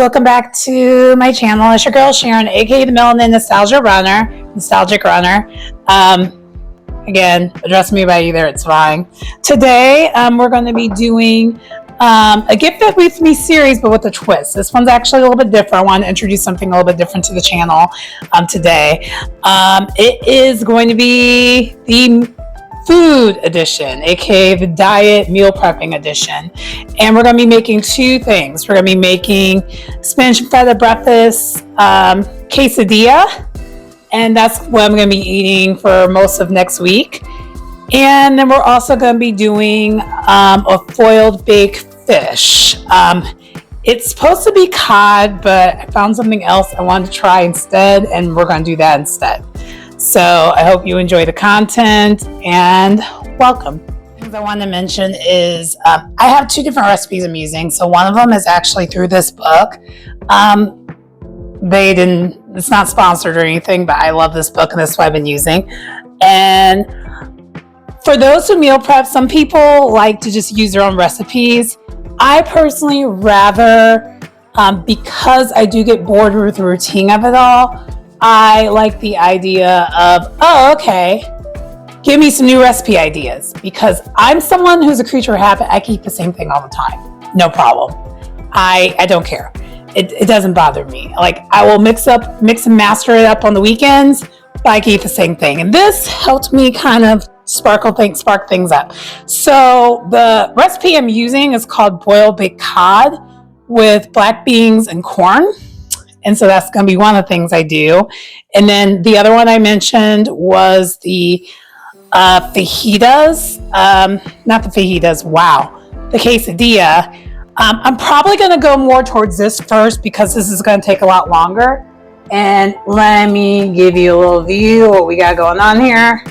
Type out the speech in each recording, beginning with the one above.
welcome back to my channel. It's your girl Sharon, aka the Melanin Nostalgic Runner. Again, address me by either, it's fine. Today, we're going to be doing a Gift It With Me series, but with a twist. This one's actually a little bit different. I want to introduce something a little bit different to the channel today. It is going to be the food edition, aka the diet meal prepping edition, and we're going to be making two things. We're going to be making spinach and feta breakfast quesadilla, and that's what I'm going to be eating for most of next week. And then we're also going to be doing a foiled baked fish. It's supposed to be cod, but I found something else I wanted to try instead, and we're going to do that instead. So I hope you enjoy the content and welcome. Things I want to mention is I have two different recipes I'm using. So one of them is actually through this book. It's not sponsored or anything, but I love this book and that's what I've been using. And for those who meal prep, some people like to just use their own recipes. I personally rather, because I do get bored with the routine of it all, I like the idea of, give me some new recipe ideas, because I'm someone who's a creature of habit. I can eat the same thing all the time. No problem. I don't care. It doesn't bother me. Like, I will mix and master it up on the weekends, but I can eat the same thing. And this helped me kind of spark things up. So the recipe I'm using is called boiled baked cod with black beans and corn. And so that's going to be one of the things I do. And then the other one I mentioned was the fajitas. The quesadilla. I'm probably going to go more towards this first because this is going to take a lot longer. And let me give you a little view of what we got going on here.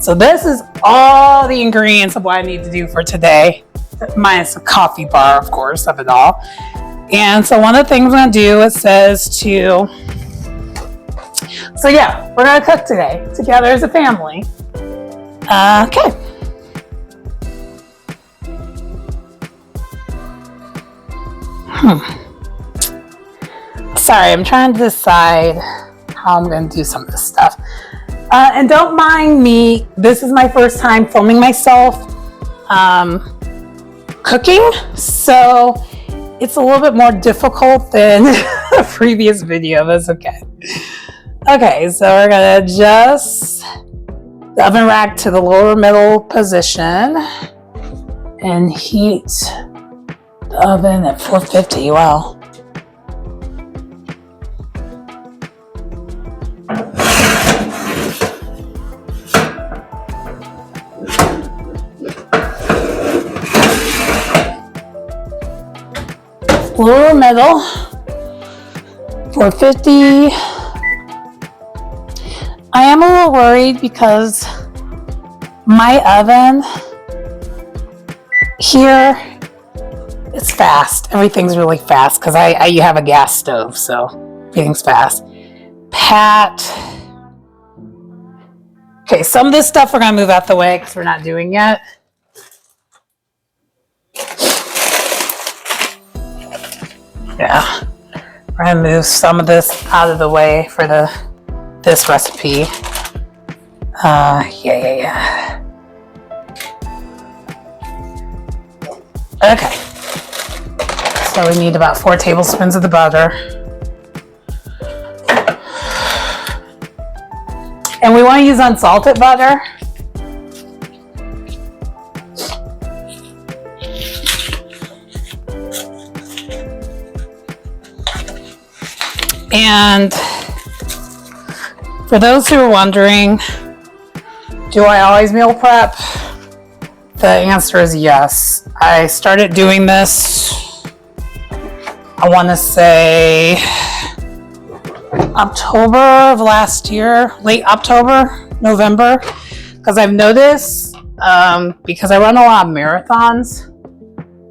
So this is all the ingredients of what I need to do for today, minus a coffee bar, of course, of it all. And so one of the things I'm going to do, it says to, we're going to cook today together as a family. Okay. Sorry, I'm trying to decide how I'm going to do some of this stuff. And don't mind me, this is my first time filming myself cooking, so it's a little bit more difficult than the previous video. That's okay. Okay, so we're gonna adjust the oven rack to the lower middle position and heat the oven at 450. Wow. Lower middle, 450. I am a little worried because my oven here is fast. Everything's really fast because you have a gas stove, so everything's fast. Pat. Okay, some of this stuff we're gonna move out the way because we're not doing yet. Yeah, we're gonna move some of this out of the way for this recipe. Yeah. Okay, so we need about 4 tablespoons of the butter. And we want to use unsalted butter. And for those who are wondering, do I always meal prep? The answer is yes. I started doing this, I want to say October of last year, late October, November, because I've noticed, because I run a lot of marathons,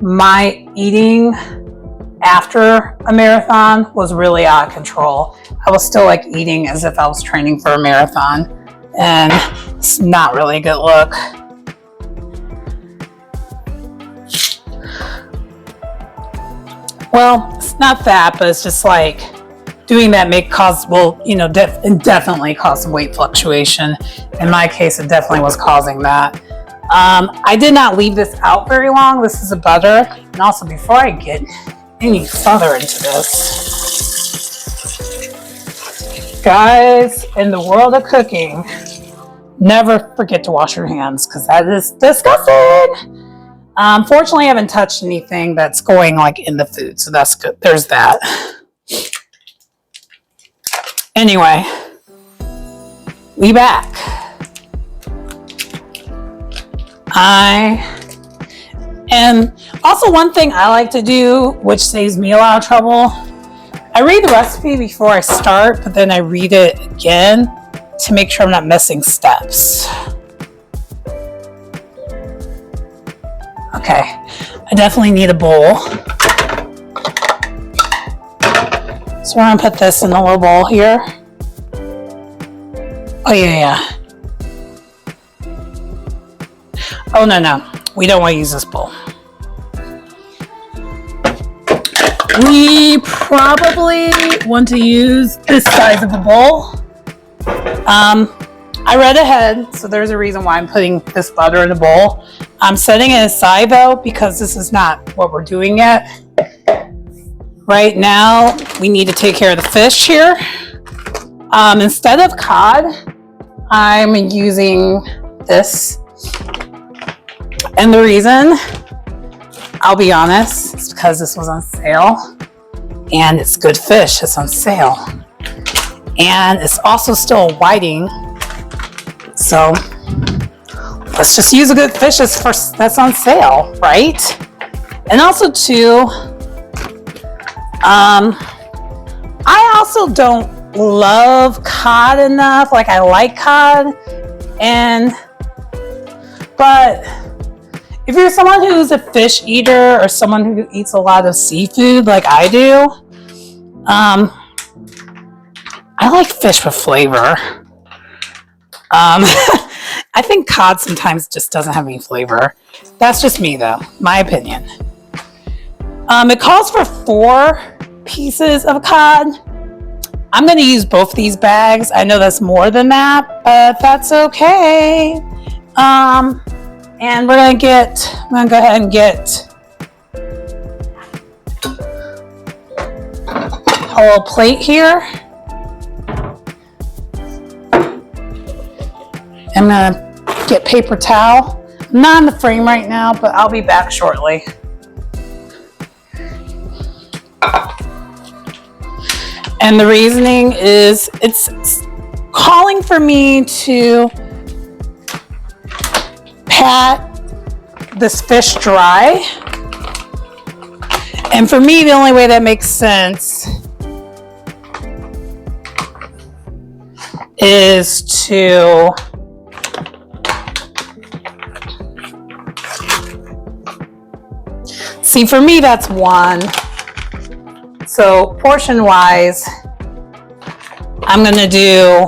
my eating after a marathon was really out of control. I was still like eating as if I was training for a marathon, and it's not really a good look. Well, it's not that, but it's just like doing that definitely cause some weight fluctuation. In my case, it definitely was causing that. I did not leave this out very long. This is a butter. And also, before I get any further into this, guys, in the world of cooking, never forget to wash your hands because that is disgusting. Fortunately, I haven't touched anything that's going like in the food, so that's good. There's that. Anyway, we back. And also one thing I like to do, which saves me a lot of trouble, I read the recipe before I start, but then I read it again to make sure I'm not missing steps. Okay, I definitely need a bowl. So we're gonna put this in a little bowl here. Oh yeah. Oh no, we don't want to use this bowl. We probably want to use this size of a bowl. I read ahead, so there's a reason why I'm putting this butter in a bowl. I'm setting it aside though, because this is not what we're doing yet. Right now, we need to take care of the fish here. Instead of cod, I'm using this. And the reason, I'll be honest, is because this was on sale. And it's good fish, it's on sale. And it's also still a whiting. So let's just use a good fish that's on sale, right? And also too, I also don't love cod enough. Like I like cod, but if you're someone who's a fish eater or someone who eats a lot of seafood like I do, I like fish with flavor. I think cod sometimes just doesn't have any flavor. That's just me though, my opinion. It calls for 4 pieces of cod. I'm gonna use both these bags. I know that's more than that, but that's okay. And I'm gonna go ahead and get a little plate here. I'm gonna get paper towel. I'm not in the frame right now, but I'll be back shortly. And the reasoning is it's calling for me to pat this fish dry. And for me, the only way that makes sense is to see, for me, that's 1. So portion wise, I'm gonna do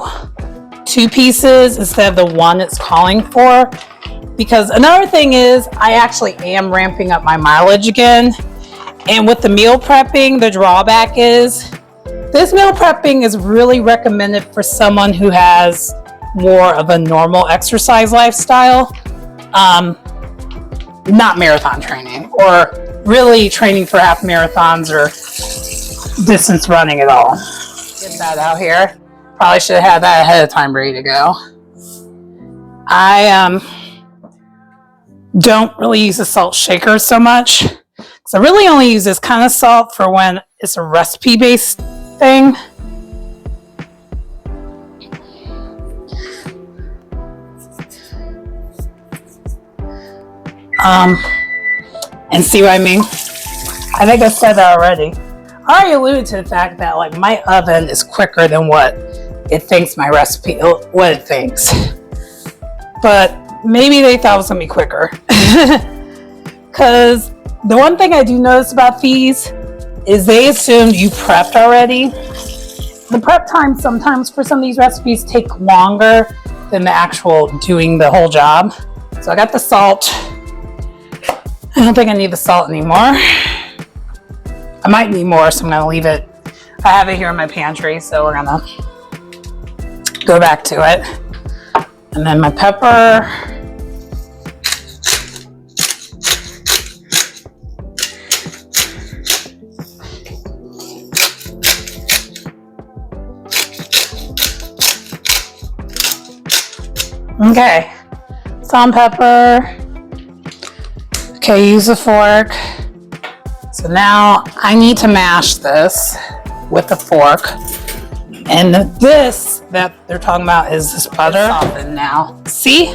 2 pieces instead of the 1 it's calling for. Because another thing is, I actually am ramping up my mileage again. And with the meal prepping, the drawback is, this meal prepping is really recommended for someone who has more of a normal exercise lifestyle. Not marathon training, or really training for half marathons or distance running at all. Get that out here. Probably should have had that ahead of time ready to go. I don't really use the salt shaker so much, because I really only use this kind of salt for when it's a recipe based thing. And see what I mean? I think I said that already. I already alluded to the fact that like my oven is quicker than what it thinks my recipe, what it thinks. But maybe they thought it was gonna be quicker. Because the one thing I do notice about these is they assumed you prepped already. The prep time sometimes for some of these recipes take longer than the actual doing the whole job. So I got the salt. I don't think I need the salt anymore. I might need more, so I'm gonna leave it. I have it here in my pantry, so we're gonna go back to it. And then my pepper. Okay, salt and pepper. Okay, use a fork. So now I need to mash this with a fork. And this that they're talking about is this butter. It's softened now. See?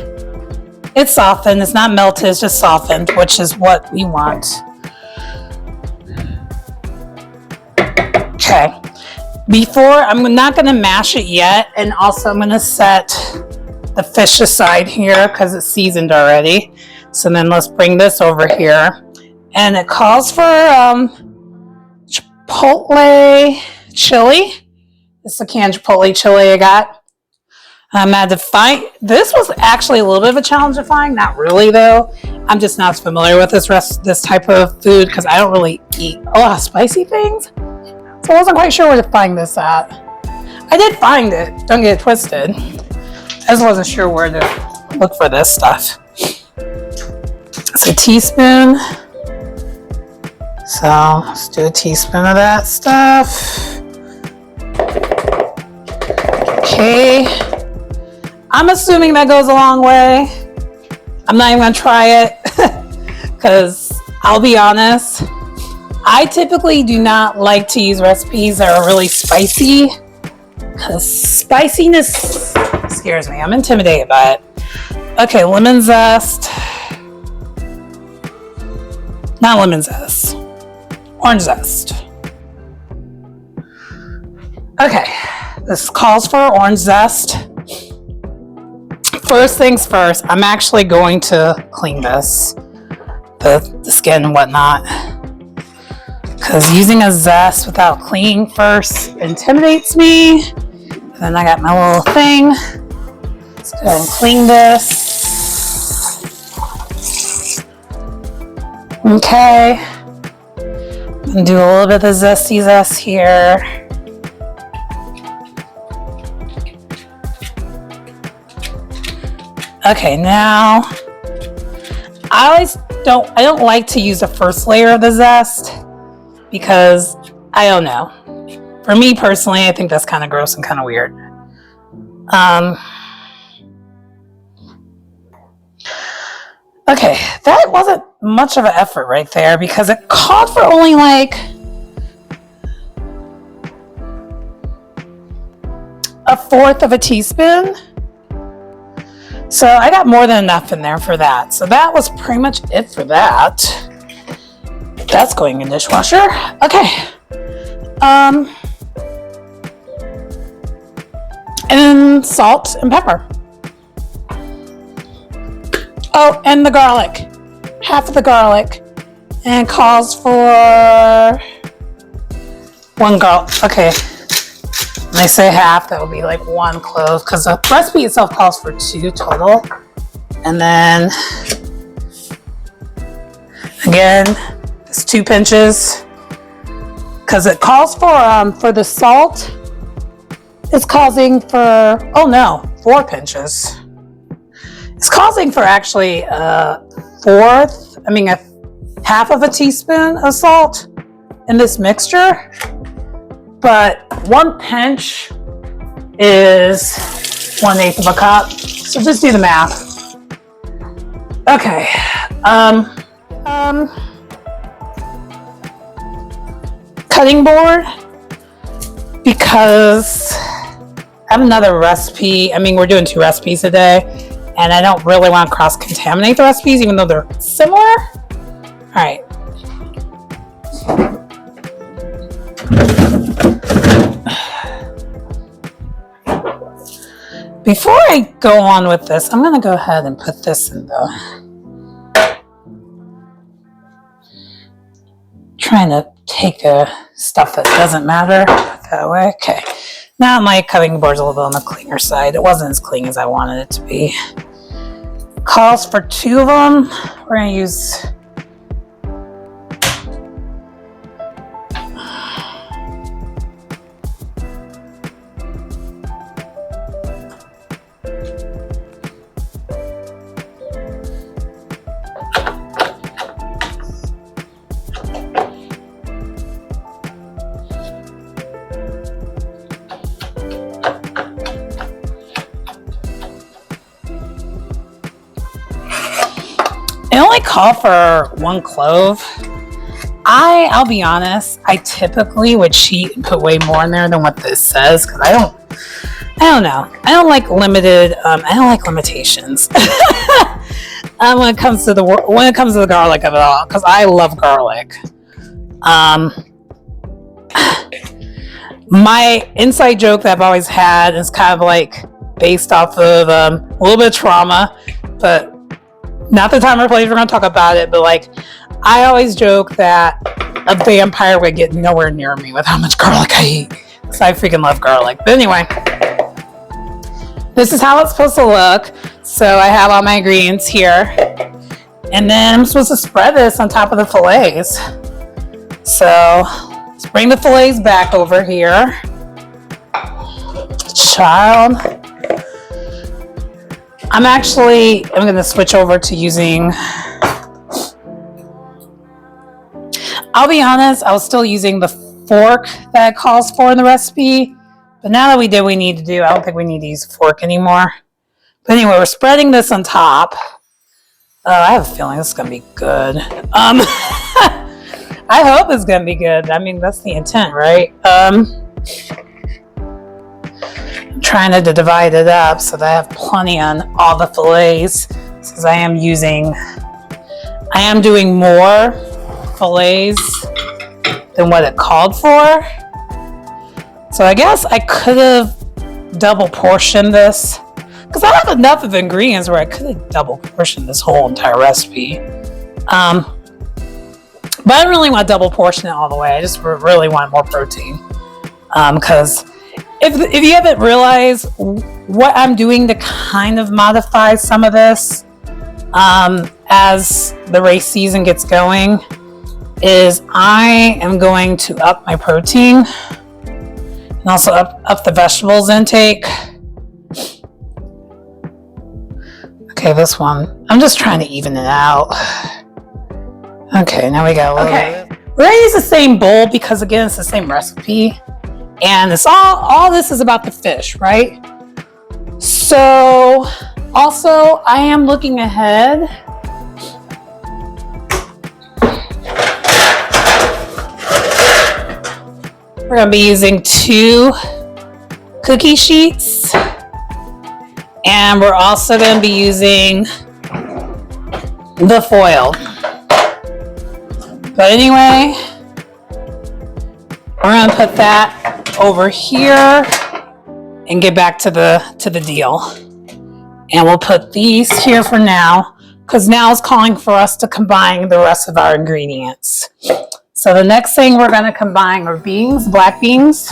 It's softened. It's not melted, it's just softened, which is what we want. Okay. I'm not going to mash it yet. And also I'm going to set the fish aside here because it's seasoned already. So then let's bring this over here. And it calls for Chipotle chili. This is the canned Chipotle chili I got. I'm going to find, this was actually a little bit of a challenge to find. Not really though. I'm just not familiar with this type of food because I don't really eat a lot of spicy things. So I wasn't quite sure where to find this at. I did find it, don't get it twisted. I just wasn't sure where to look for this stuff. It's a teaspoon. So let's do a teaspoon of that stuff. Okay. I'm assuming that goes a long way. I'm not even gonna try it because I'll be honest, I typically do not like to use recipes that are really spicy because spiciness scares me. I'm intimidated by it. Okay, lemon zest. Not lemon zest. Orange zest. Okay, this calls for orange zest. First things first, I'm actually going to clean this, the skin and whatnot, because using a zest without cleaning first intimidates me. And then I got my little thing. Let's go ahead and clean this. Okay. I'm gonna do a little bit of zesty zest here. Okay, now I don't like to use the first layer of the zest because I don't know. For me personally, I think that's kind of gross and kind of weird. Okay, that wasn't much of an effort right there because it called for only like a fourth of a teaspoon. So I got more than enough in there for that. So that was pretty much it for that. That's going in the dishwasher. Okay. And salt and pepper. Oh, and the garlic. Half of the garlic. And calls for 1 garlic. Okay. When I say half, that would be like 1 clove because the recipe itself calls for 2 total. And then again, it's 2 pinches because it calls for the salt. It's causing for 4 pinches. It's causing for actually a half of a teaspoon of salt in this mixture. But 1 pinch is 1/8 of a cup. So just do the math. Okay. Cutting board, because I have another recipe. We're doing 2 recipes today, and I don't really want to cross-contaminate the recipes, even though they're similar. All right. Before I go on with this, I'm going to go ahead and put this in trying to take stuff that doesn't matter that way. Okay. Now my cutting board's a little bit on the cleaner side. It wasn't as clean as I wanted it to be. Calls for 2 of them. We're going to use called for 1 clove. I'll be honest, I typically would cheat and put way more in there than what this says, because I don't know. I don't like limitations. When it comes to the garlic of it all, because I love garlic. My inside joke that I've always had is kind of like based off of a little bit of trauma, but not the time or place we're going to talk about it, but like I always joke that a vampire would get nowhere near me with how much garlic I eat, because I freaking love garlic. But anyway, this is how it's supposed to look. So I have all my ingredients here, and then I'm supposed to spread this on top of the fillets. So let's bring the fillets back over here. Child, I'm going to switch over to using, I'll be honest, I was still using the fork that it calls for in the recipe, but now that we did what we need to do, I don't think we need to use a fork anymore. But anyway, we're spreading this on top. I have a feeling this is going to be good. I hope it's going to be good. I mean, that's the intent, right? I'm trying to divide it up so that I have plenty on all the fillets, because I am doing more fillets than what it called for. So I guess I could have double portioned this, because I have enough of ingredients where I could have double portioned this whole entire recipe. But I don't really want to double portion it all the way. I just really want more protein. Because if you haven't realized, what I'm doing to kind of modify some of this as the race season gets going is I am going to up my protein and also up the vegetables intake. Okay, this one, I'm just trying to even it out. Okay, now we got a little bit. We're gonna use the same bowl because again, it's the same recipe. And it's all this is about the fish, right? So also I am looking ahead. We're gonna be using 2 cookie sheets. And we're also gonna be using the foil. But anyway, we're gonna put that over here and get back to the deal. And we'll put these here for now, because now it's calling for us to combine the rest of our ingredients. So the next thing we're gonna combine are beans, black beans.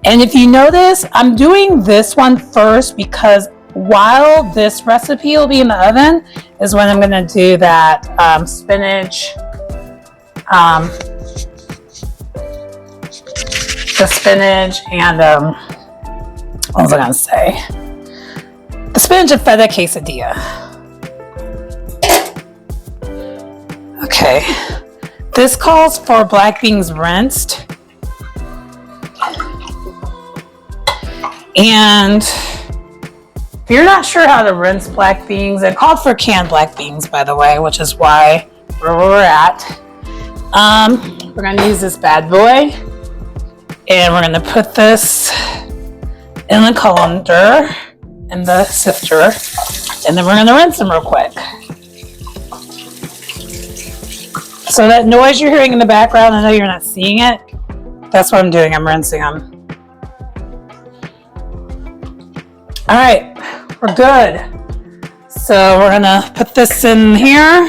And if you notice, I'm doing this one first because while this recipe will be in the oven is when I'm going to do that spinach, the spinach and, what was I going to say? The spinach and feta quesadilla. Okay. This calls for black beans rinsed. And if you're not sure how to rinse black beans, it called for canned black beans, by the way, which is why where we're at. We're going to use this bad boy, and we're going to put this in the colander, in the sifter, and then we're going to rinse them real quick. So that noise you're hearing in the background, I know you're not seeing it. That's what I'm doing. I'm rinsing them. All right, we're good. So we're gonna put this in here.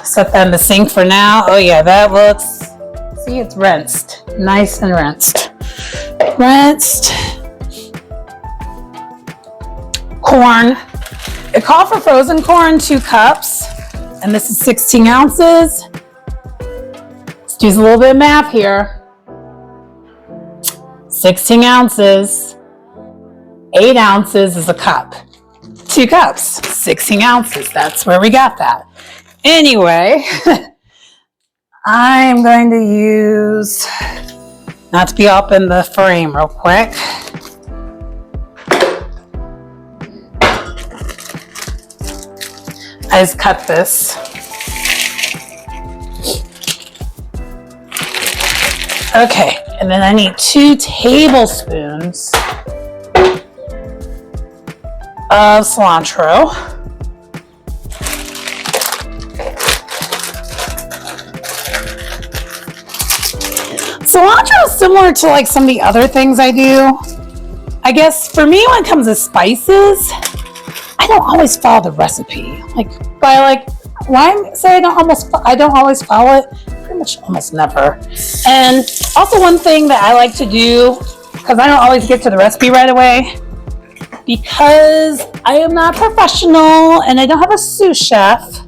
Set that in the sink for now. Oh yeah, that looks, see, it's rinsed. Nice and rinsed. Rinsed. Corn. It called for frozen corn, 2 cups. And this is 16 ounces. Let's do a little bit of math here. 16 ounces, 8 ounces is a cup. 2 cups, 16 ounces. That's where we got that. Anyway, I'm going to use, not to be up in the frame real quick, I just cut this. Okay, and then I need 2 tablespoons of cilantro. Cilantro is similar to like some of the other things I do. I guess for me, when it comes to spices, I don't always follow the recipe. Why say I don't always follow it? Pretty much almost never. And also one thing that I like to do, because I don't always get to the recipe right away, because I am not professional and I don't have a sous chef,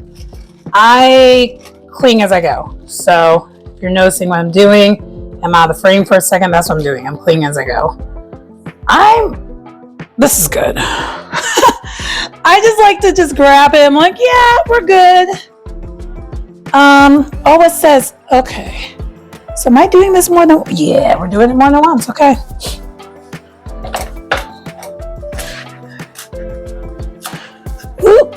I clean as I go. So if you're noticing what I'm doing, I'm out of the frame for a second, that's what I'm doing. I'm cleaning as I go. This is good. I just like to just grab it. I'm like, yeah, we're good. Oh, it says, okay. So am I doing this more than, yeah, we're doing it more than once, okay. Oop.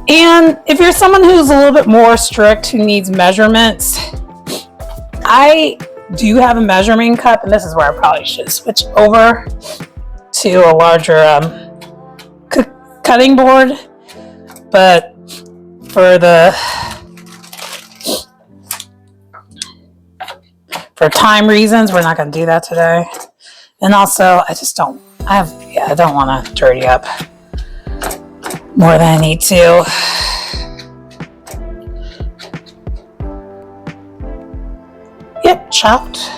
And if you're someone who's a little bit more strict, who needs measurements, I do have a measuring cup, and this is where I probably should switch over to a larger cutting board. But for time reasons, we're not going to do that today. And also, I don't want to dirty up more than I need to. Yep, chopped.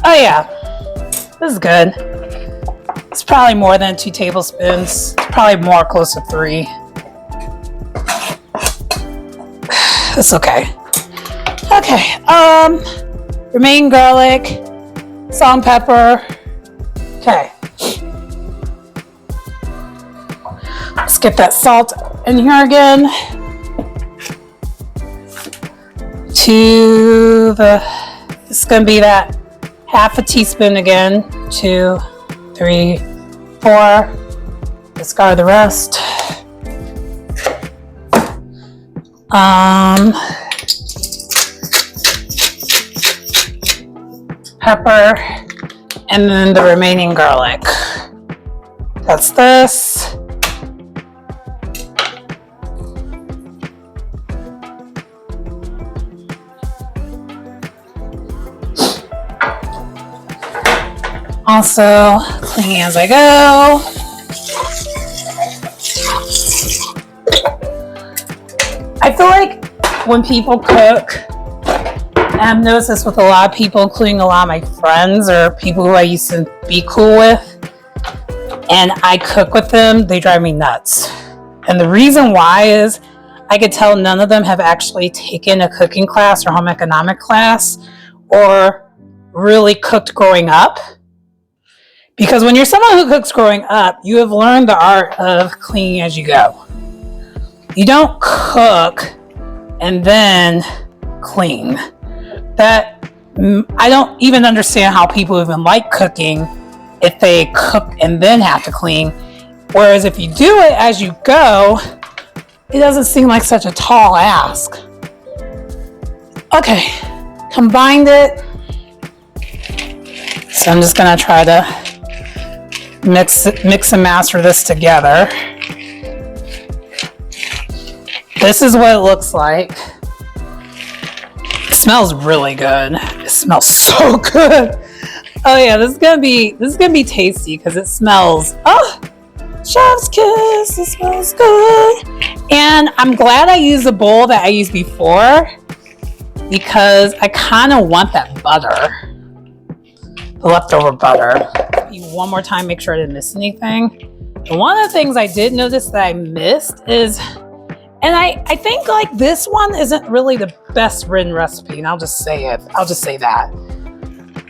Oh yeah, this is good. It's probably more than 2 tablespoons. It's probably more close to 3. It's okay. Okay, romaine garlic, salt and pepper. Okay. Let's get that salt in here again. This is going to be that half a teaspoon again. 2, 3, 4. Discard the rest. Pepper, and then the remaining garlic. That's this. Also, cleaning as I go. I feel like when people cook, and I've noticed this with a lot of people, including a lot of my friends or people who I used to be cool with, and I cook with them, they drive me nuts. And the reason why is I could tell none of them have actually taken a cooking class or home economic class or really cooked growing up. Because when you're someone who cooks growing up, you have learned the art of cleaning as you go. You don't cook and then clean. I don't even understand how people even like cooking if they cook and then have to clean. Whereas if you do it as you go, it doesn't seem like such a tall ask. Okay, combined it. So I'm just gonna try to mix and master this together. This is what it looks like. It smells really good. It smells so good. Oh yeah, this is gonna be tasty because it smells, oh, chef's kiss, it smells good. And I'm glad I used the bowl that I used before because I kind of want that butter, the leftover butter. One more time, make sure I didn't miss anything. And one of the things I did notice that I missed is, and I think like this one isn't really the best written recipe, and I'll just say that.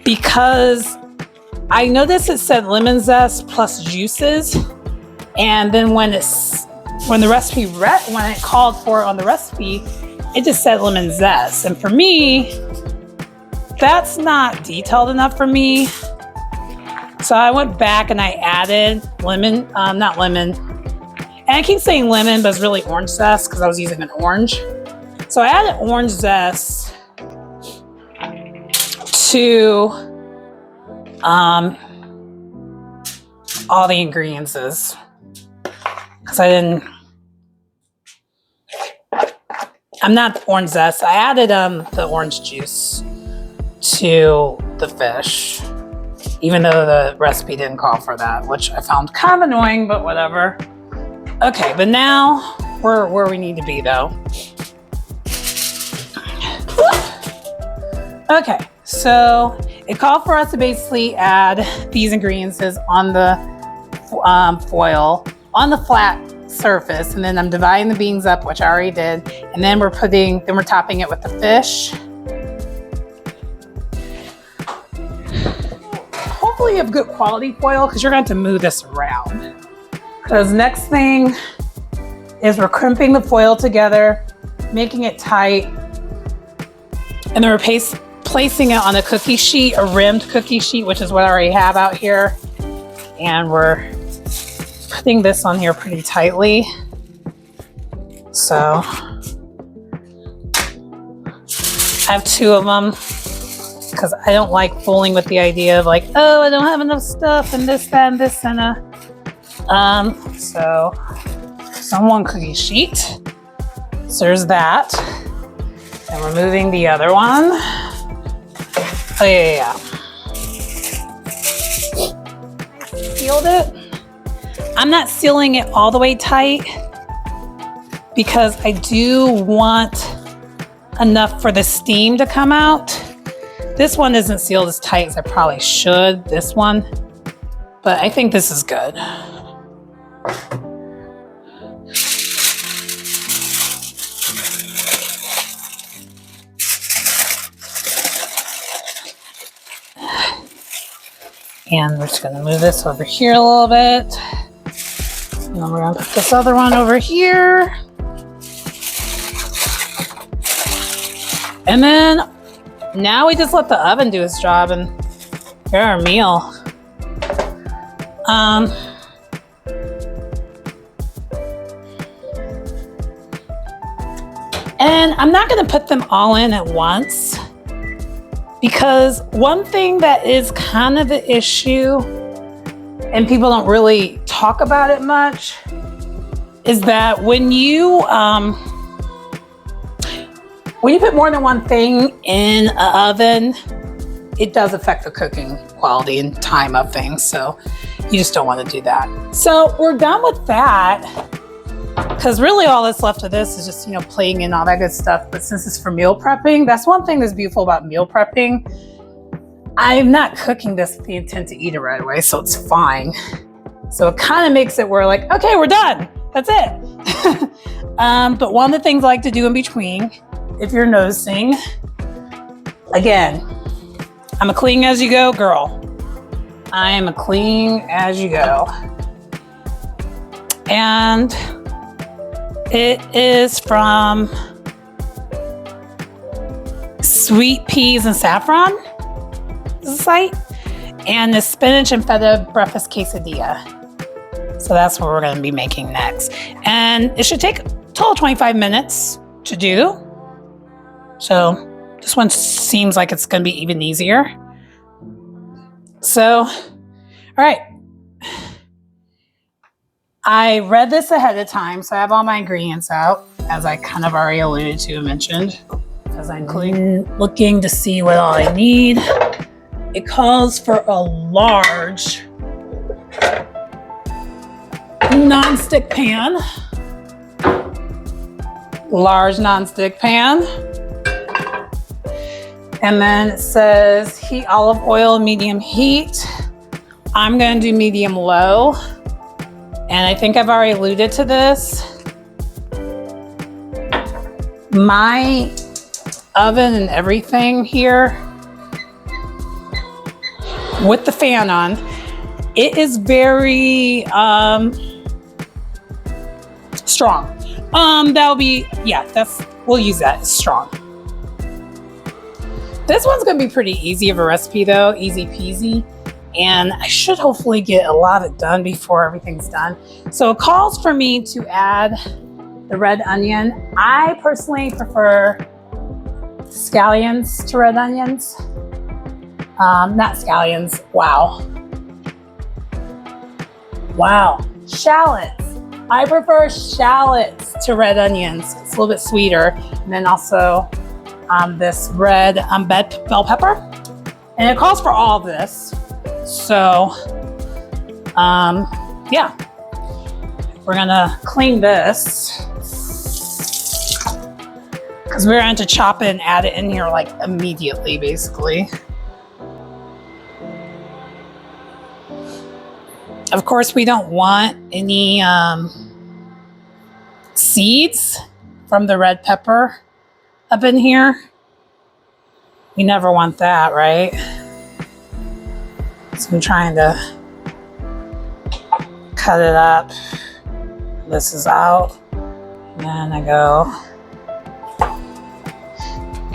Because I noticed it said lemon zest plus juices, and then when it called for it on the recipe, it just said lemon zest. And for me, that's not detailed enough for me. So I went back and I added lemon, not lemon. And I keep saying lemon, but it's really orange zest because I was using an orange. So I added orange zest to all the ingredients because I'm not orange zest. I added the orange juice to the fish, even though the recipe didn't call for that, which I found kind of annoying, but whatever. Okay, but now we're where we need to be though. Okay, so it called for us to basically add these ingredients on the foil on the flat surface, and then I'm dividing the beans up, which I already did, and then we're topping it with the fish. Hopefully you have good quality foil because you're going to have to move this around. Because next thing is we're crimping the foil together, making it tight, and then we're placing it on a cookie sheet, a rimmed cookie sheet, which is what I already have out here. And we're putting this on here pretty tightly. So I have 2 of them because I don't like fooling with the idea of like, oh, I don't have enough stuff and this, that, and this, and so it's on 1 cookie sheet. So there's that. And we're moving the other one. Oh, yeah. Sealed it. I'm not sealing it all the way tight because I do want enough for the steam to come out. This one isn't sealed as tight as I probably should, this one, but I think this is good. And we're just gonna move this over here a little bit. And then we're gonna put this other one over here. And then now we just let the oven do its job and here's our meal. And I'm not gonna put them all in at once because one thing that is kind of the issue and people don't really talk about it much is that when you put more than one thing in an oven, it does affect the cooking quality and time of things. So you just don't want to do that. So we're done with that because really all that's left of this is just, plating and all that good stuff. But since it's for meal prepping, that's one thing that's beautiful about meal prepping. I'm not cooking this with the intent to eat it right away, so it's fine. So it kind of makes it where like, okay, we're done. That's it. But one of the things I like to do in between, if you're noticing, again, I'm a clean as you go girl. I am a clean as you go. And it is from Sweet Peas and Saffron, is the site, and the spinach and feta breakfast quesadilla. So that's what we're going to be making next. And it should take a total of 25 minutes to do. So this one seems like it's going to be even easier. So, all right. I read this ahead of time, so I have all my ingredients out, as I kind of already alluded to and mentioned, as I'm looking to see what all I need. It calls for a large non-stick pan. Large non-stick pan. And then it says heat olive oil, medium heat. I'm going to do medium low. And I think I've already alluded to this. My oven and everything here with the fan on, it is very strong. That'll be, we'll use that, it's strong. This one's gonna be pretty easy of a recipe though, easy peasy. and I should hopefully get a lot of it done before everything's done. So it calls for me to add the red onion. I personally prefer scallions to red onions. Not scallions. Wow. Shallots. I prefer shallots to red onions. It's a little bit sweeter. And then also this red bell pepper. And it calls for all of this. So, yeah. We're gonna clean this because we're going to chop it and add it in here like immediately, basically. Of course, we don't want any seeds from the red pepper up in here. We never want that, right? So I'm trying to cut it up. This is out. And then I go.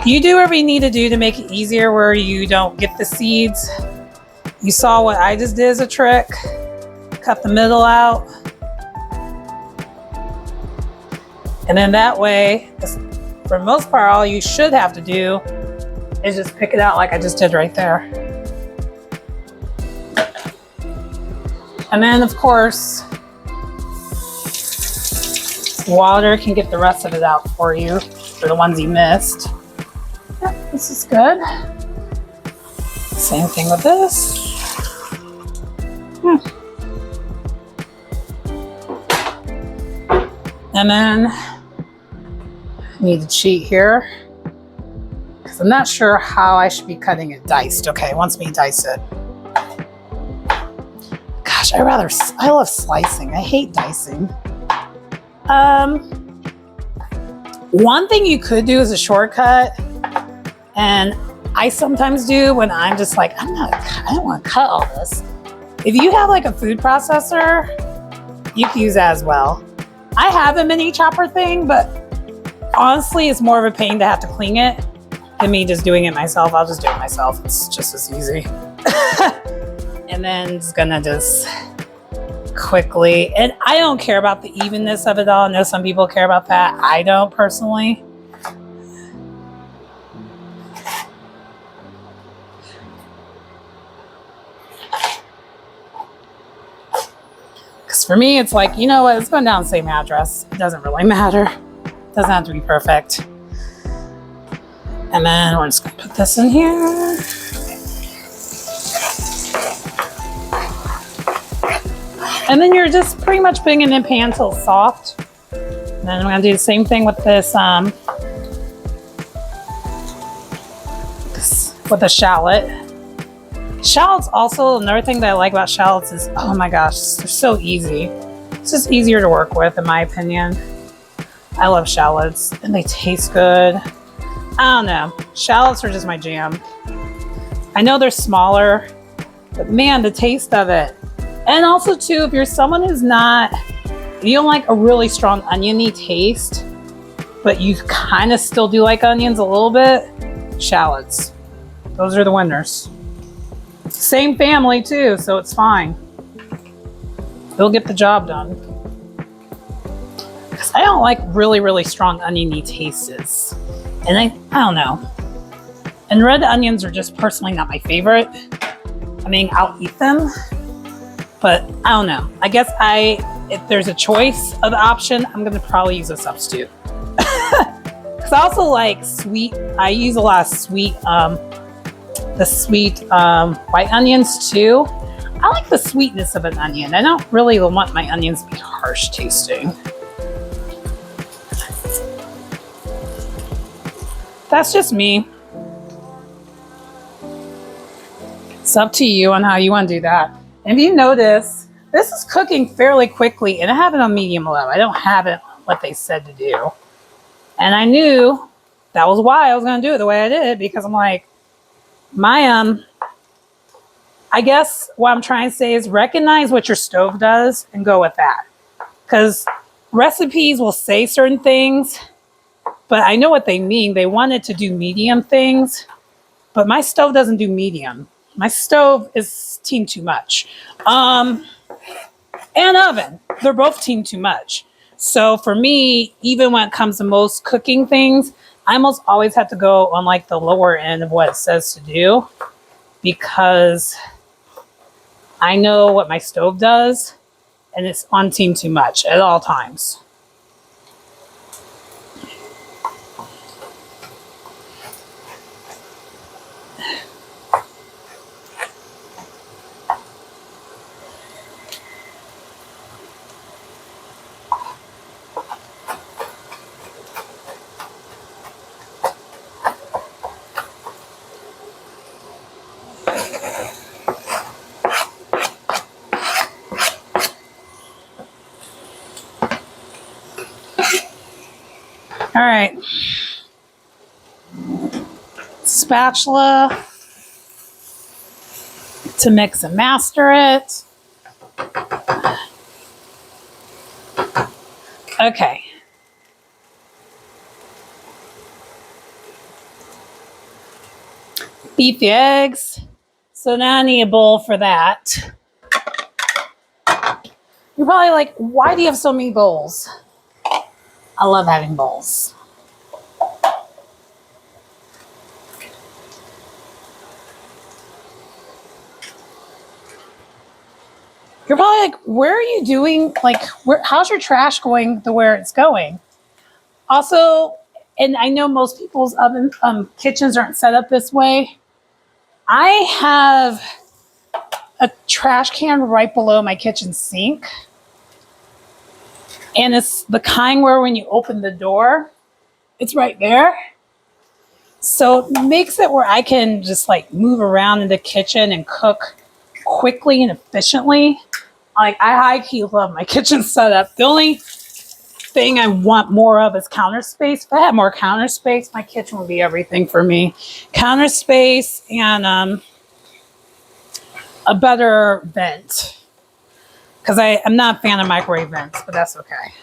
You do whatever you need to do to make it easier where you don't get the seeds. You saw what I just did as a trick. Cut the middle out. And then that way, for the most part, all you should have to do is just pick it out like I just did right there. And then, of course, water can get the rest of it out for you, for the ones you missed. Yep, this is good. Same thing with this. And then I need to cheat here because I'm not sure how I should be cutting it diced. Okay, it wants me to dice it. Gosh, I love slicing. I hate dicing. One thing you could do as a shortcut, and I sometimes do when I'm just like, I don't want to cut all this. If you have like a food processor, you can use that as well. I have a mini chopper thing, but honestly, it's more of a pain to have to clean it than me just doing it myself. I'll just do it myself. It's just as easy. And then it's gonna just quickly, and I don't care about the evenness of it all. I know some people care about that. I don't personally. Because for me, it's like, you know what, it's going down the same address. It doesn't really matter. It doesn't have to be perfect. And then we're just going to put this in here. And then you're just pretty much putting it in the pan until it's soft. And then I'm going to do the same thing with this, with the shallot. Shallots also, another thing that I like about shallots is, oh my gosh, they're so easy. It's just easier to work with, in my opinion. I love shallots, and they taste good. I don't know. Shallots are just my jam. I know they're smaller, but man, the taste of it. And also too, if you're someone who's not, you don't like a really strong oniony taste, but you kind of still do like onions a little bit, shallots. Those are the winners. Same family too, so it's fine. They'll get the job done. Because I don't like really, really strong oniony tastes. And I don't know. And red onions are just personally not my favorite. I mean, I'll eat them, but I don't know. I guess if there's a choice of the option, I'm gonna probably use a substitute. Because I also like sweet, I use a lot of sweet, the sweet white onions too. I like the sweetness of an onion. I don't really want my onions to be harsh tasting. That's just me. It's up to you on how you want to do that. And if you notice, this is cooking fairly quickly, and I have it on medium low. I don't have it what they said to do. And I knew that was why I was going to do it the way I did, because I'm like, I guess what I'm trying to say is recognize what your stove does and go with that. Because recipes will say certain things, but I know what they mean. They want it to do medium things, but my stove doesn't do medium. My stove is team too much. And oven, they're both team too much. So for me, even when it comes to most cooking things, I almost always have to go on like the lower end of what it says to do, because I know what my stove does and it's on team too much at all times. All right. Spatula to mix and master it. Okay. Beat the eggs. So now I need a bowl for that. You're probably like, why do you have so many bowls? I love having bowls. You're probably like, where are you doing? Like, how's your trash going to where it's going? Also, and I know most people's kitchens aren't set up this way. I have a trash can right below my kitchen sink. And it's the kind where when you open the door, it's right there. So it makes it where I can just like move around in the kitchen and cook quickly and efficiently. Like, I high key love my kitchen setup. The only thing I want more of is counter space. If I had more counter space, my kitchen would be everything for me. Counter space and a better vent. Because I'm not a fan of microwave vents, but that's okay.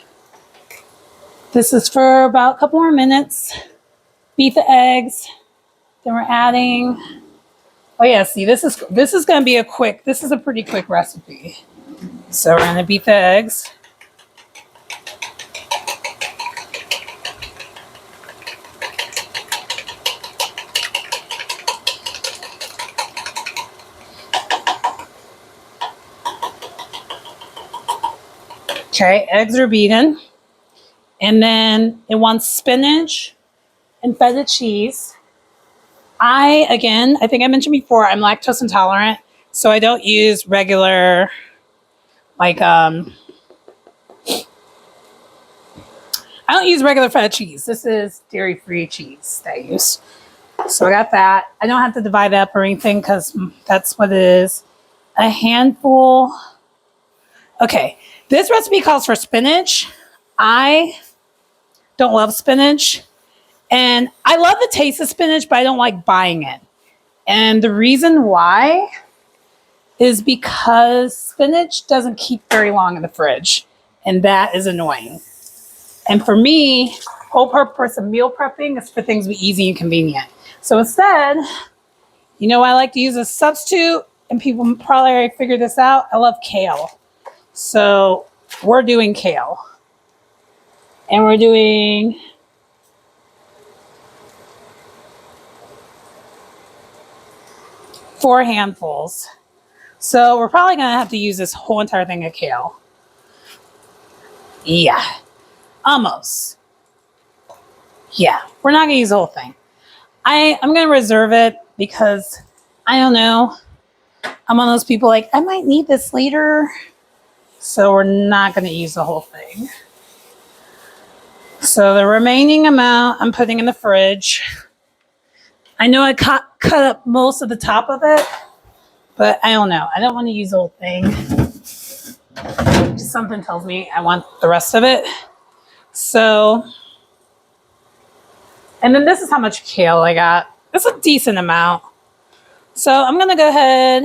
This is for about a couple more minutes. Beat the eggs. Then we're adding. Oh yeah, see, this is going to be this is a pretty quick recipe. So we're going to beat the eggs. Okay, eggs are beaten. And then it wants spinach and feta cheese. I think I mentioned before, I'm lactose intolerant, so I don't use regular, like, I don't use regular feta cheese. This is dairy-free cheese that I use. So I got that. I don't have to divide it up or anything because that's what it is. A handful. Okay, this recipe calls for spinach. I don't love spinach. And I love the taste of spinach, but I don't like buying it. And the reason why is because spinach doesn't keep very long in the fridge. And that is annoying. And for me, whole purpose of meal prepping is for things to be easy and convenient. So instead, you know what I like to use as a substitute, and people probably already figured this out, I love kale. So we're doing kale. And we're doing 4 handfuls. So we're probably going to have to use this whole entire thing of kale. Yeah, almost. Yeah, we're not going to use the whole thing. I'm going to reserve it because, I don't know, I'm one of those people like, I might need this later. So we're not going to use the whole thing. So the remaining amount I'm putting in the fridge. I know I cut up most of the top of it, but I don't know. I don't want to use the whole thing. Just something tells me I want the rest of it. So, and then this is how much kale I got. It's a decent amount. So I'm going to go ahead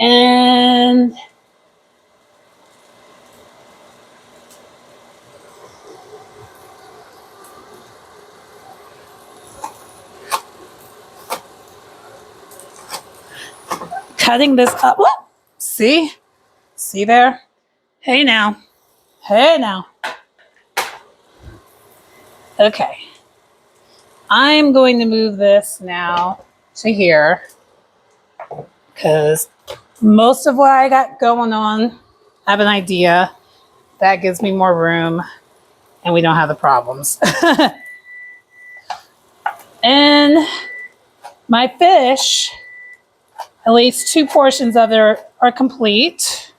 and cutting this up. Whoop. See? See there? Hey now. Hey now. Okay. I'm going to move this now to here because most of what I got going on, I have an idea. That gives me more room and we don't have the problems. And my fish, at least 2 portions of it are complete,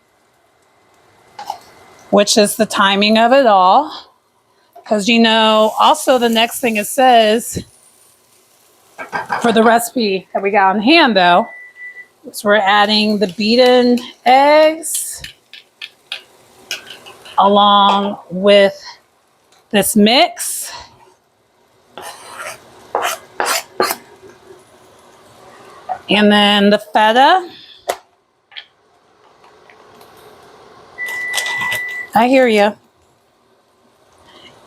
which is the timing of it all. Because also the next thing it says for the recipe that we got on hand though, is we're adding the beaten eggs along with this mix. And then the feta. I hear you.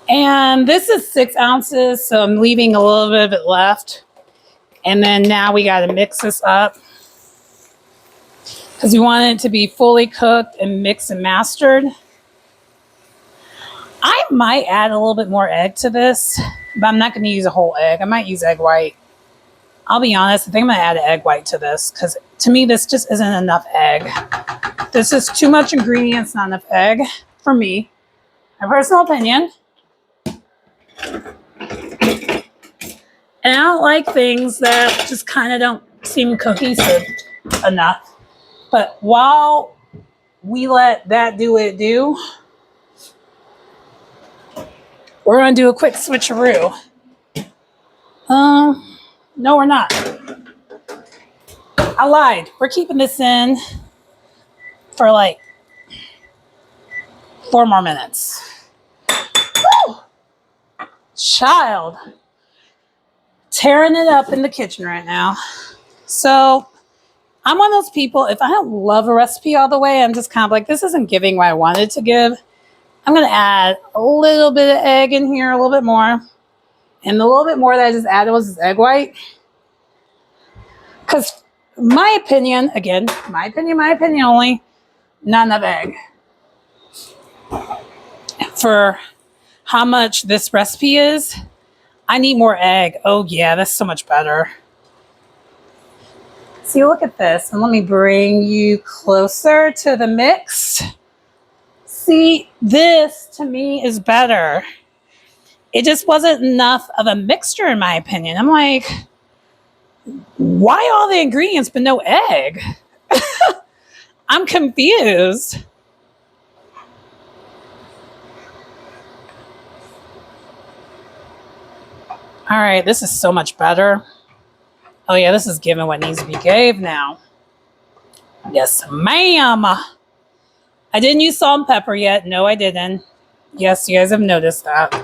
And this is 6 ounces, so I'm leaving a little bit of it left. And then now we got to mix this up because we want it to be fully cooked and mixed and mastered. I might add a little bit more egg to this, but I'm not going to use a whole egg. I might use egg white. I'll be honest, I think I'm going to add an egg white to this because to me, this just isn't enough egg. This is too much ingredients, not enough egg for me. My personal opinion. And I don't like things that just kind of don't seem cohesive enough. But while we let that do what it do, we're going to do a quick switcheroo. No, we're not. I lied. We're keeping this in for like 4 more minutes. Woo! Child. Tearing it up in the kitchen right now. So I'm one of those people, if I don't love a recipe all the way, I'm just kind of like, this isn't giving what I wanted to give. I'm going to add a little bit of egg in here, a little bit more. And the little bit more that I just added was this egg white. Because my opinion, again, my opinion only, not enough egg. For how much this recipe is, I need more egg. Oh yeah, that's so much better. See, look at this. And let me bring you closer to the mix. See, this to me is better. It just wasn't enough of a mixture in my opinion. I'm like, why all the ingredients but no egg? I'm confused. All right, this is so much better. Oh yeah, this is giving what needs to be gave now. Yes, ma'am. I didn't use salt and pepper yet. No, I didn't. Yes, you guys have noticed that.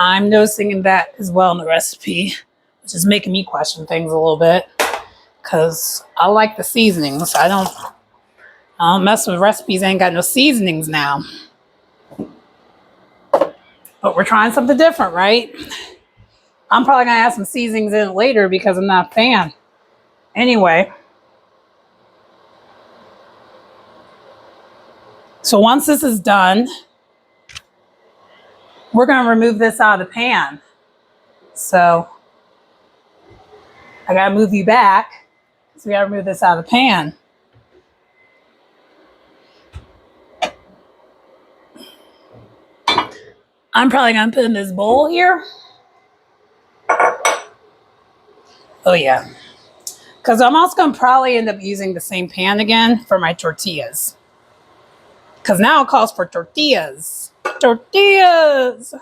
I'm noticing that as well in the recipe, which is making me question things a little bit because I like the seasonings. I don't mess with recipes that ain't got no seasonings now. But we're trying something different, right? I'm probably going to add some seasonings in later because I'm not a fan. Anyway. So once this is done, we're going to remove this out of the pan. So I got to move you back. So we got to remove this out of the pan. I'm probably going to put in this bowl here. Oh yeah. Because I'm also going to probably end up using the same pan again for my tortillas. Because now it calls for tortillas. Tortillas!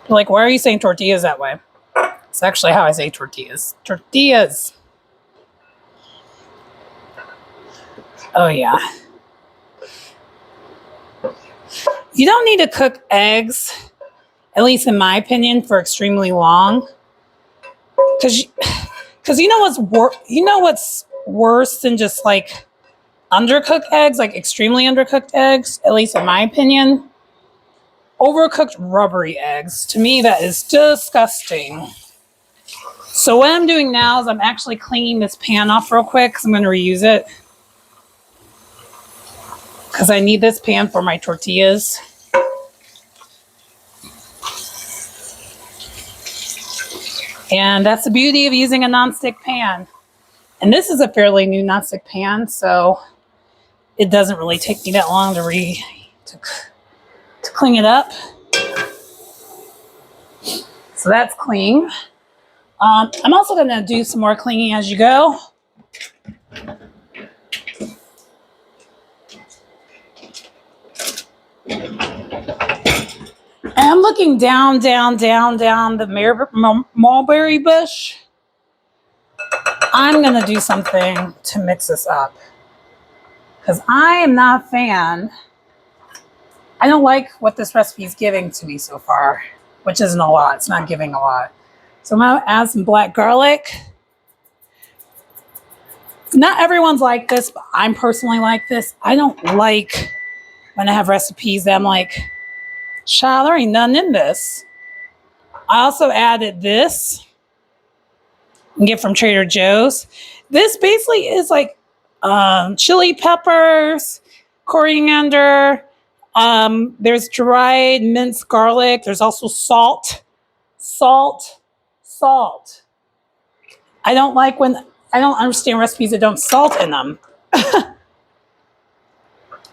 Like, why are you saying tortillas that way? It's actually how I say tortillas. Tortillas. Oh yeah. You don't need to cook eggs, at least in my opinion, for extremely long. Because you know what's worse than just like undercooked eggs, like extremely undercooked eggs, at least in my opinion? Overcooked rubbery eggs. To me, that is disgusting. So what I'm doing now is I'm actually cleaning this pan off real quick because I'm going to reuse it. Because I need this pan for my tortillas. And that's the beauty of using a nonstick pan. And this is a fairly new nonstick pan, so it doesn't really take me that long to clean it up. So that's clean. I'm also going to do some more cleaning as you go. And I'm looking down the mulberry bush. I'm going to do something to mix this up. Because I am not a fan. I don't like what this recipe is giving to me so far, which isn't a lot. It's not giving a lot. So I'm going to add some black garlic. Not everyone's like this, but I'm personally like this. I don't like when I have recipes that I'm like, child, there ain't nothing in this. I also added this. You can get from Trader Joe's. This basically is like chili peppers, coriander. There's dried minced garlic. There's also salt. I don't understand recipes that don't salt in them.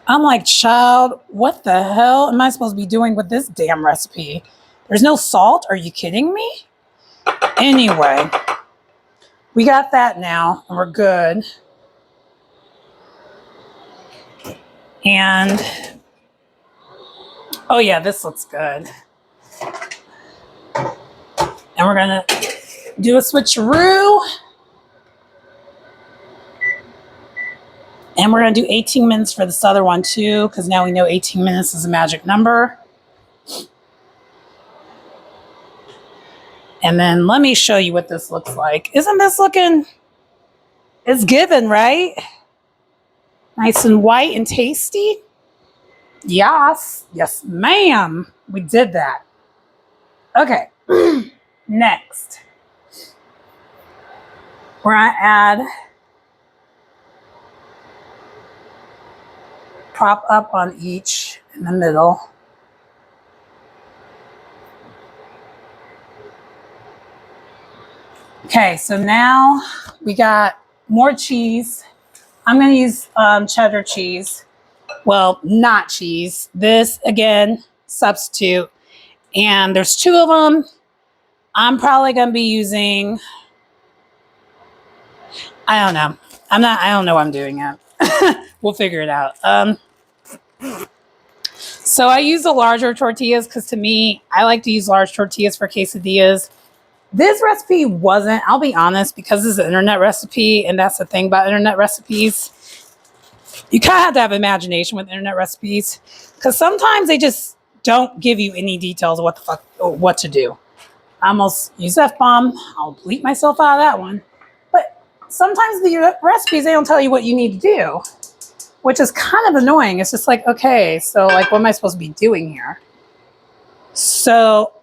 I'm like, child, what the hell am I supposed to be doing with this damn recipe? There's no salt? Are you kidding me? Anyway, we got that now, and we're good. And, oh yeah, this looks good. And we're going to do a switcheroo. And we're going to do 18 minutes for this other one too, because now we know 18 minutes is a magic number. And then let me show you what this looks like. Isn't this looking, it's given, right? Nice and white and tasty. Yes, ma'am. We did that. Okay, next. We're going to add prop up on each in the middle. Okay, so now we got more cheese. I'm going to use cheddar cheese. Well, not cheese. This, again, substitute. And there's 2 of them. I'm probably going to be using, I don't know. I don't know what I'm doing yet. We'll figure it out. So I use the larger tortillas because to me, I like to use large tortillas for quesadillas. This recipe wasn't, I'll be honest, because this is an internet recipe, and that's the thing about internet recipes. You kind of have to have imagination with internet recipes because sometimes they just don't give you any details of what the fuck, or what to do. I almost use F-bomb. I'll bleep myself out of that one. But sometimes the recipes, they don't tell you what you need to do, which is kind of annoying. It's just like, okay, so like, what am I supposed to be doing here? So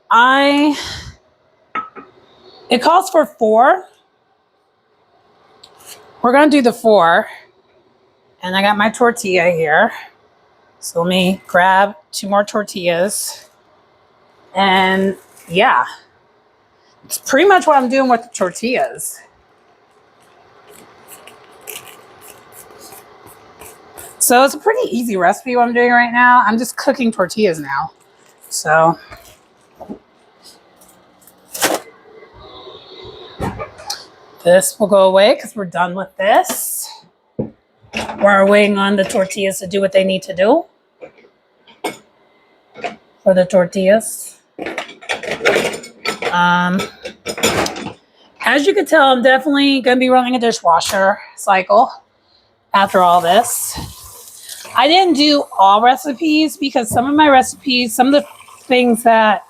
it calls for 4. We're going to do the 4. And I got my tortilla here. So let me grab 2 more tortillas. And yeah, it's pretty much what I'm doing with the tortillas. So it's a pretty easy recipe what I'm doing right now. I'm just cooking tortillas now. So this will go away because we're done with this. We're waiting on the tortillas to do what they need to do for the tortillas. As you can tell, I'm definitely going to be running a dishwasher cycle after all this. I didn't do all recipes because some of my recipes, some of the things that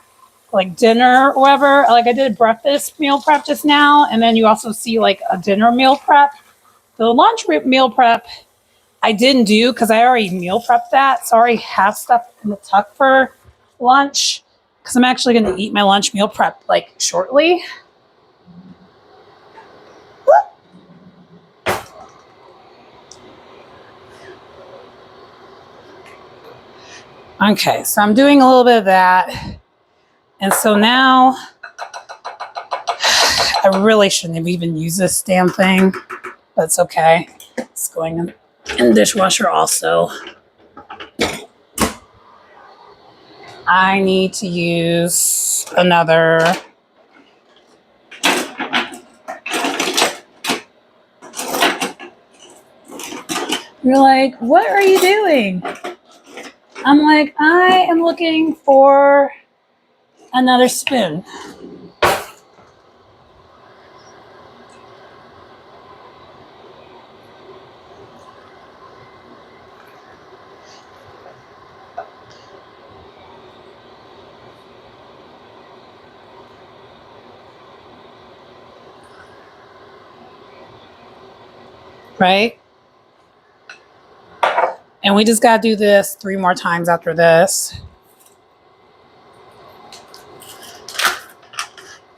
like dinner or whatever, like I did breakfast meal prep just now, and then you also see like a dinner meal prep. The lunch meal prep I didn't do because I already meal prepped that, so I already have stuff in the tuck for lunch because I'm actually going to eat my lunch meal prep like shortly. Okay, so I'm doing a little bit of that. And so now I really shouldn't have even used this damn thing, but it's okay. It's going in the dishwasher also. I need to use another. You're like, what are you doing? I'm like, I am looking for another spoon. Right? And we just got to do this 3 more times after this.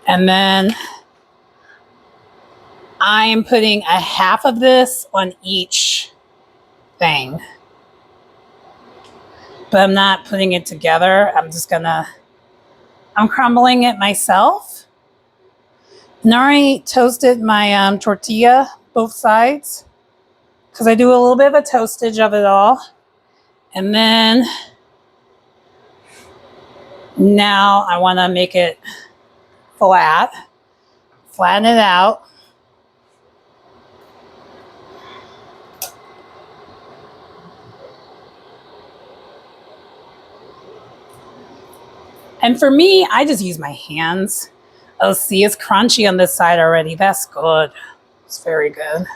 And then I am putting a half of this on each thing. But I'm not putting it together. I'm crumbling it myself. And I already toasted my tortilla, both sides, because I do a little bit of a toastage of it all. And then now I want to make it flatten it out. And for me, I just use my hands. Oh, see, it's crunchy on this side already. That's good. It's very good.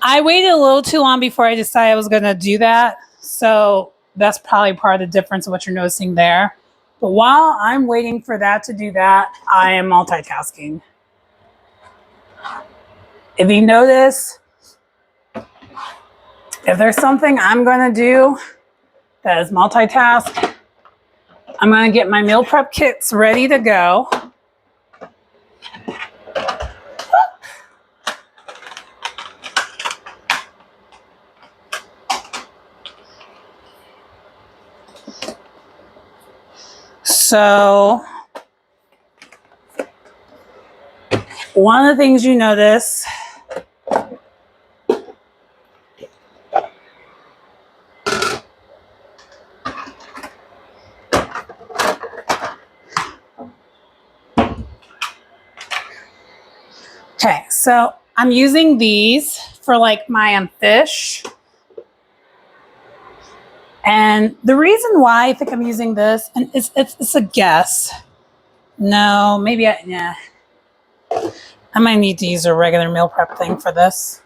I waited a little too long before I decided I was going to do that. So that's probably part of the difference of what you're noticing there. But while I'm waiting for that to do that, I am multitasking. If you notice, if there's something I'm going to do that is multitask, I'm going to get my meal prep kits ready to go. So one of the things you notice okay, so I'm using these for like my fish. And the reason why I think I'm using this, and it's a guess. No, maybe I might need to use a regular meal prep thing for this.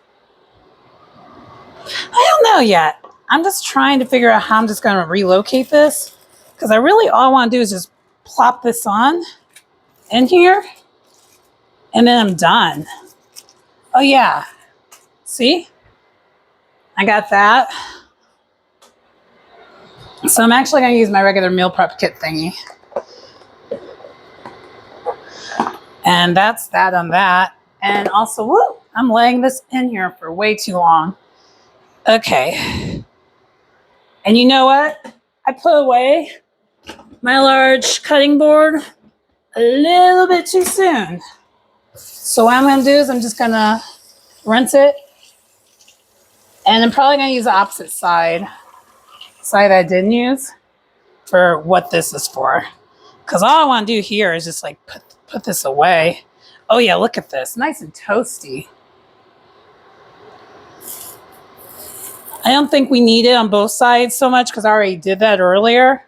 I don't know yet. I'm just trying to figure out how I'm just going to relocate this, because all I want to do is just plop this on in here, and then I'm done. Oh yeah, see? I got that. So I'm actually going to use my regular meal prep kit thingy. And that's that on that. And also, I'm laying this in here for way too long. Okay. And you know what? I put away my large cutting board a little bit too soon. So what I'm going to do is I'm just going to rinse it. And I'm probably going to use the opposite side that I didn't use for what this is for. Because all I want to do here is just like put this away. Oh yeah, look at this. Nice and toasty. I don't think we need it on both sides so much because I already did that earlier.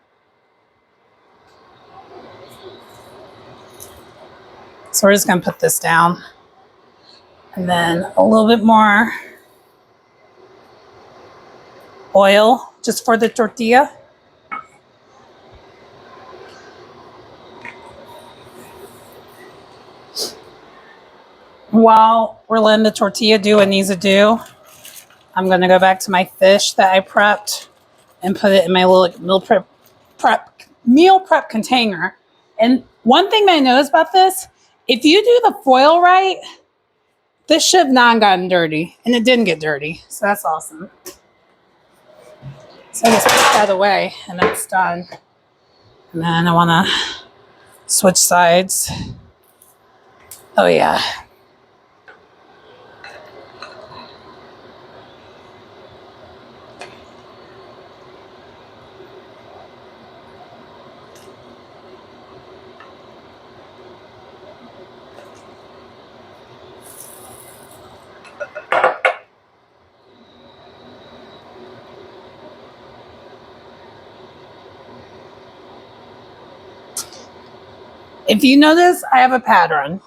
So we're just going to put this down. And then a little bit more oil just for the tortilla. While we're letting the tortilla do what it needs to do, I'm going to go back to my fish that I prepped and put it in my little meal prep container. And one thing that I noticed about this, if you do the foil right, this should have not gotten dirty, and it didn't get dirty. So that's awesome. So I just put that away and that's done. And then I want to switch sides. Oh yeah. If you notice, I have a pattern.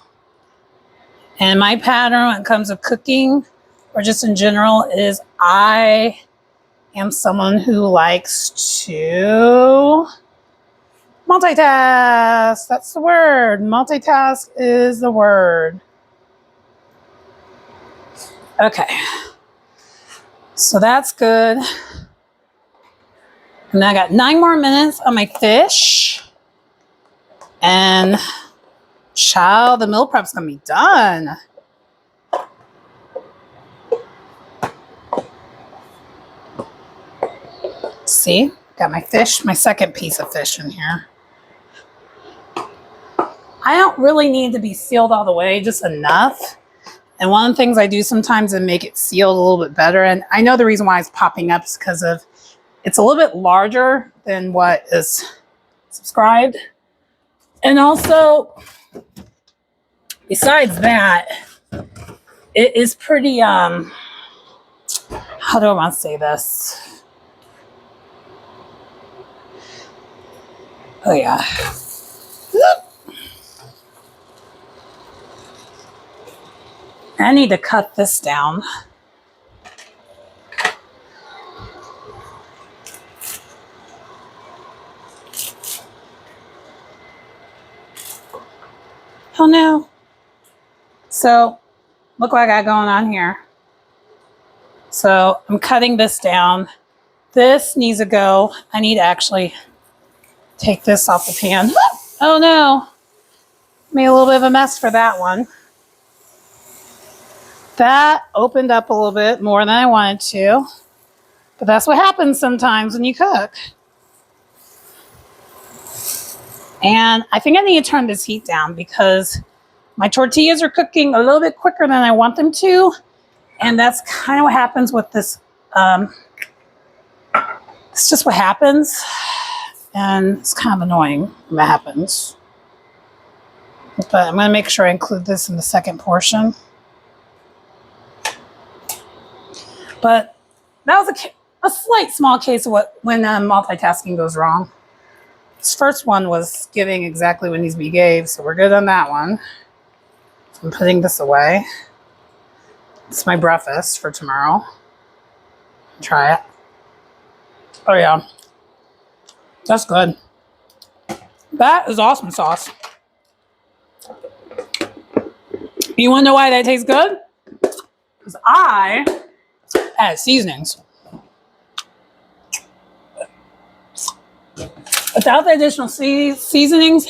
And my pattern when it comes to cooking or just in general is I am someone who likes to multitask. That's the word. Multitask is the word. Okay. So that's good. And I got 9 more minutes on my fish. And child, the meal prep's gonna be done. See, got my fish, my second piece of fish in here. I don't really need to be sealed all the way, just enough. And one of the things I do sometimes is make it sealed a little bit better. And I know the reason why it's popping up is because of it's a little bit larger than what is subscribed. And also, besides that, it is pretty, how do I want to say this? Oh yeah. I need to cut this down. Oh no. So look what I got going on here. So I'm cutting this down. This needs to go. I need to actually take this off the pan. Oh no. Made a little bit of a mess for that one. That opened up a little bit more than I wanted to. But that's what happens sometimes when you cook. And I think I need to turn this heat down because my tortillas are cooking a little bit quicker than I want them to. And that's kind of what happens with this. It's just what happens. And it's kind of annoying when that happens. But I'm going to make sure I include this in the second portion. But that was a slight small case of when multitasking goes wrong. This first one was giving exactly what needs to be gave, so we're good on that one. I'm putting this away. It's my breakfast for tomorrow. Try it. Oh yeah. That's good. That is awesome sauce. You want to know why that tastes good? Because I add seasonings. Without the additional seasonings,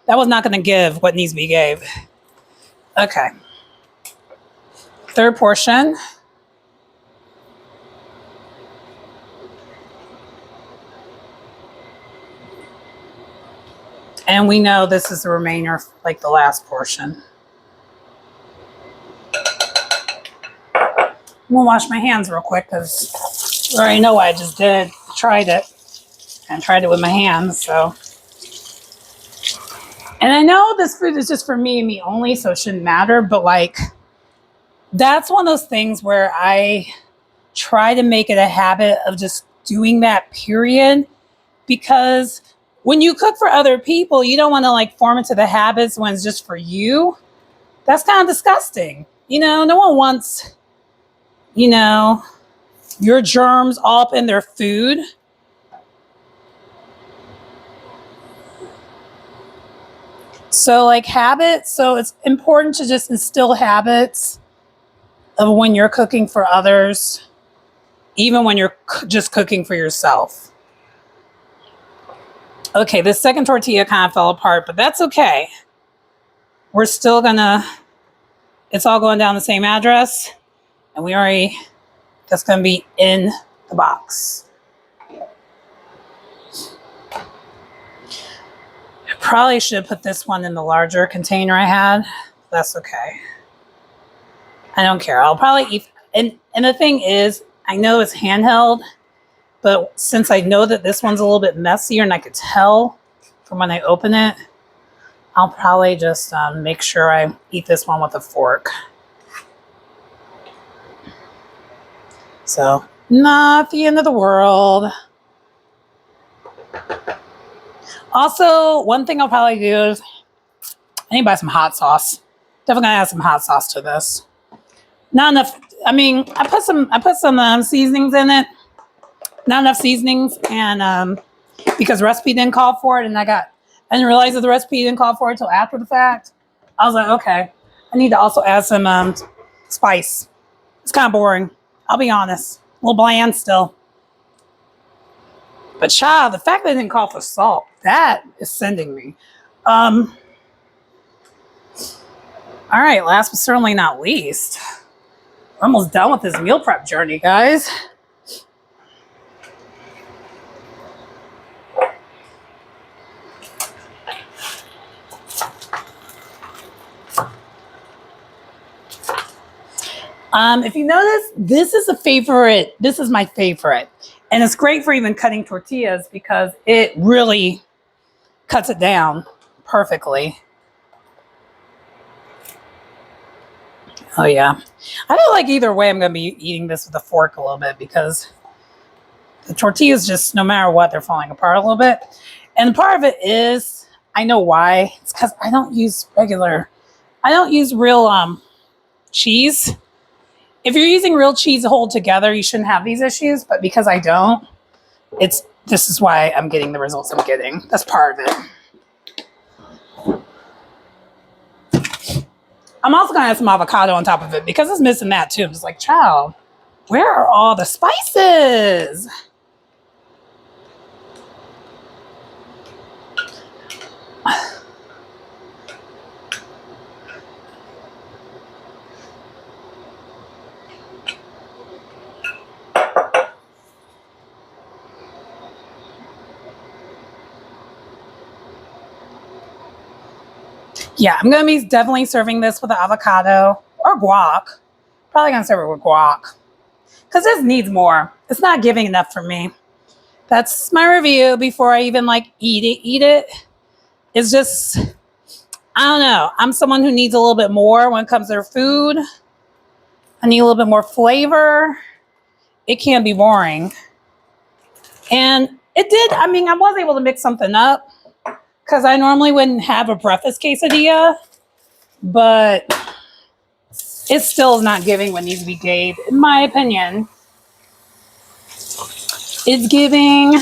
that was not going to give what needs to be gave. Okay. Third portion. And we know this is the remainder, like the last portion. I'm going to wash my hands real quick because you already know what I just did. Tried it. And tried it with my hands, so. And I know this food is just for me and me only, so it shouldn't matter, but like, that's one of those things where I try to make it a habit of just doing that, period. Because when you cook for other people, you don't want to like form into the habits when it's just for you. That's kind of disgusting. You know, no one wants, you know, your germs all up in their food. So like habits, so it's important to just instill habits of when you're cooking for others, even when you're just cooking for yourself. Okay, this second tortilla kind of fell apart, but that's okay. We're still gonna, it's all going down the same address, and we already, that's gonna be in the box. probably should have put this one in the larger container I had. That's okay. I don't care. I'll probably eat. And the thing is, I know it's handheld, but since I know that this one's a little bit messier and I could tell from when I open it, I'll probably just make sure I eat this one with a fork. So, not the end of the world. Also, one thing I'll probably do is I need to buy some hot sauce. Definitely gonna add some hot sauce to this. Not enough. I mean, I put some seasonings in it. Not enough seasonings, and because the recipe didn't call for it, and I didn't realize that the recipe didn't call for it until after the fact. I was like, okay, I need to also add some spice. It's kind of boring. I'll be honest, a little bland still. But child, the fact that it didn't call for salt, that is sending me. All right, last but certainly not least, we're almost done with this meal prep journey, guys. If you notice, this is my favorite. And it's great for even cutting tortillas because it really cuts it down perfectly. Oh yeah. I feel like either way I'm going to be eating this with a fork a little bit because the tortillas just, no matter what, they're falling apart a little bit. And part of it is, I know why. It's because I don't use real cheese. If you're using real cheese whole together, you shouldn't have these issues. But because I don't, this is why I'm getting the results I'm getting. That's part of it. I'm also going to add some avocado on top of it because it's missing that too. I'm just like, child, where are all the spices? Yeah, I'm going to be definitely serving this with an avocado or guac. Probably going to serve it with guac because this needs more. It's not giving enough for me. That's my review before I even eat it. It's just, I don't know. I'm someone who needs a little bit more when it comes to their food. I need a little bit more flavor. It can be boring. And it did, I mean, I was able to mix something up because I normally wouldn't have a breakfast quesadilla, but it still is not giving what needs to be gave, in my opinion. It's giving,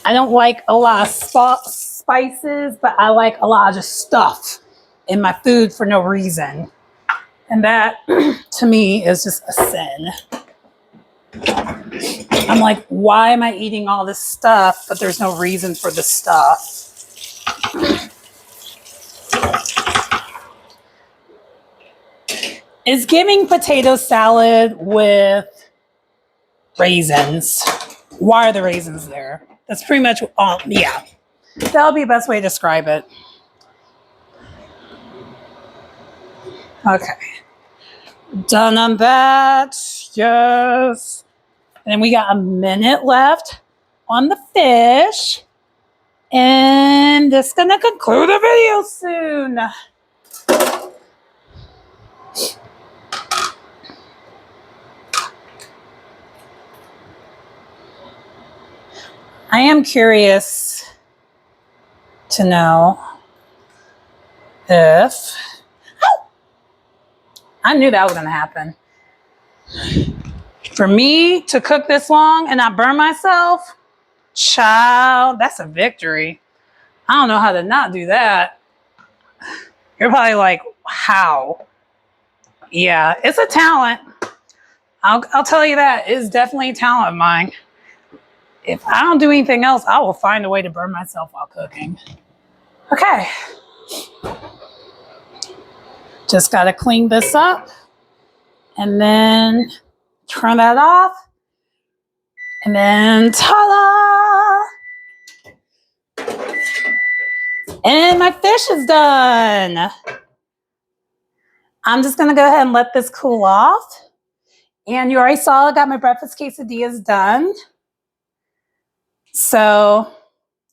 I don't like a lot of spices, but I like a lot of just stuff in my food for no reason. And that, to me, is just a sin. I'm like, why am I eating all this stuff, but there's no reason for the stuff? It's giving potato salad with raisins. Why are the raisins there? That's pretty much all. Yeah, that'll be the best way to describe it. Okay, done on that. Yes. And then we got a minute left on the fish. And that's gonna conclude the video soon. I am curious to know if, I knew that was gonna happen. For me to cook this long and not burn myself, child, that's a victory. I don't know how to not do that. You're probably like, how? Yeah, it's a talent. I'll tell you that. It's definitely a talent of mine. If I don't do anything else, I will find a way to burn myself while cooking. Okay. Just got to clean this up and then turn that off. And then ta-da! And my fish is done. I'm just gonna go ahead and let this cool off. And you already saw I got my breakfast quesadillas done. So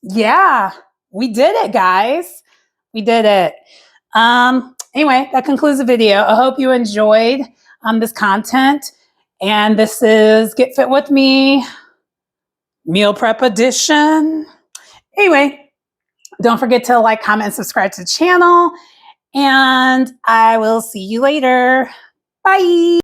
yeah, we did it, guys. We did it. Anyway, that concludes the video. I hope you enjoyed this content. And this is Get Fit With Me Meal Prep Edition. Anyway, don't forget to like, comment, and subscribe to the channel. And I will see you later. Bye.